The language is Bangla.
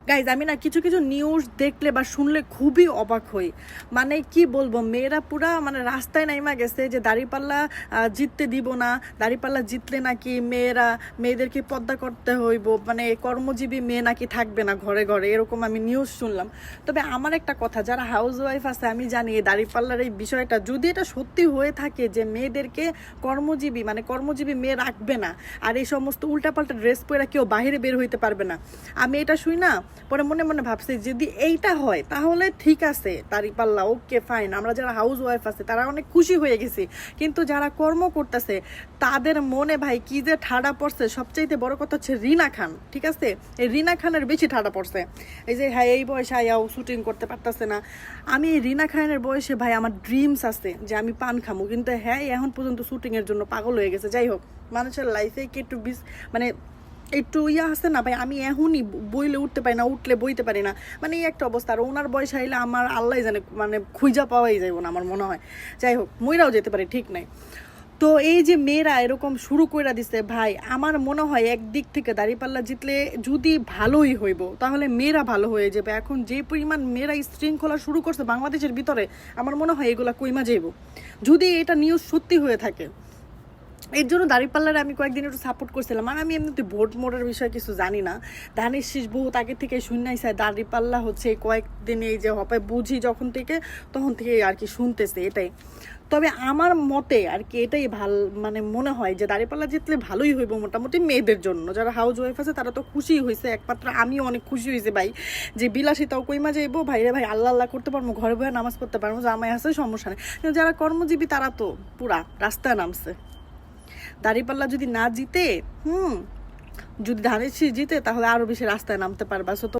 গাইজ আমি না কিছু কিছু নিউজ দেখলে বা শুনলে খুবই অবাক হই। মানে কি বলবো, মেয়েরা পুরা মানে রাস্তায় নাইমা গেছে যে দাঁড়িপাল্লা জিততে দিব না, দাঁড়িপাল্লা জিতলে নাকি মেয়েদেরকে পর্দা করতে হইব, মানে কর্মজীবী মেয়ে নাকি থাকবে না ঘরে ঘরে, এরকম আমি নিউজ শুনলাম। তবে আমার একটা কথা, যারা হাউস ওয়াইফ আছে আমি জানি এই দাঁড়িপাল্লার এই বিষয়টা যদি এটা সত্যি হয়ে থাকে যে মেয়েদেরকে কর্মজীবী মেয়ে রাখবে না, আর এই সমস্ত উল্টাপাল্টা ড্রেস পরে কেউ বাইরে বের হইতে পারবে না, আমি এটা শুই না পরে মনে মনে ভাবছি যদি এইটা হয় তাহলে ঠিক আছে, দাঁড়িপাল্লা ওকে ফাইন, আমরা যারা হাউস ওয়াইফ আছে তারা অনেক খুশি হয়ে গেছি। কিন্তু যারা কর্ম করতেছে তাদের মনে ভাই কি যে ঠাডা পড়ছে, সবচাইতে বড় কথা হচ্ছে রিনা খান, ঠিক আছে, এই রিনা খানের বেশি ঠাডা পড়ছে। এই যে হ্যাঁ এই বয়সে আয়াও শুটিং করতে পারতেছে না। আমি এই রিনা খানের বয়সে ভাই আমার ড্রিমস আছে যে আমি পান খামু, কিন্তু হ্যাঁ এখন পর্যন্ত শুটিংয়ের জন্য পাগল হয়ে গেছে। যাই হোক, মানুষের লাইফে কি একটু মানে একটু আছে না ভাই, আমি এখনই বইলে উঠতে পারি না, উঠলে বইতে পারি না, মানে এই একটা অবস্থা। আর ওনার বয়স আইলে আমার আল্লাহ জানে মানে খুঁজা পাওয়াই যাইব না আমার মনে হয়। যাই হোক, মইরাও যেতে পারে, ঠিক নাই। তো এই যে মেয়েরা এরকম শুরু করে দিছে ভাই, আমার মনে হয় একদিক থেকে দাঁড়িপাল্লা জিতলে যদি ভালোই হইব তাহলে মেয়েরা ভালো হয়ে যাবে। এখন যে পরিমাণ মেয়েরা শৃঙ্খলা শুরু করছে বাংলাদেশের ভিতরে, আমার মনে হয় এগুলা কইমা যাইব যদি এটা নিউজ সত্যি হয়ে থাকে। এর জন্য দাঁড়িপাল্লারে আমি কয়েকদিন একটু সাপোর্ট করছিলাম। আর আমি এমনিতে ভোট মোড়ের বিষয়ে কিছু জানি না, ধানের শীষ বহুত আগে থেকে শুনাইছে, দাঁড়িপাল্লা হচ্ছে কয়েকদিন এই যে হবে বুঝি যখন থেকে তখন থেকে আর কি শুনতেছে এটাই। তবে আমার মতে আর কি এটাই মানে মনে হয় যে দাঁড়িপাল্লা জিতলে ভালোই হইব মোটামুটি মেয়েদের জন্য। যারা হাউস ওয়াইফ আছে তারা তো খুশি হয়েছে, একমাত্র আমিও অনেক খুশি হয়েছে ভাই, যে বিলাসিতাও কইমা যাইবো, ভাইরে ভাই আল্লাহ আল্লাহ করতে পারবো, ঘরে বয়ে নামাজ পড়তে পারবো, জামাই আছে সমস্যা নেই। কিন্তু যারা কর্মজীবী তারা তো পুরা রাস্তায় নামছে। দাঁড়িপাল্লা যদি না জিতে, যদি ধানের শীষ জিতে তাহলে আরো বেশি রাস্তায় নামতে পারবা।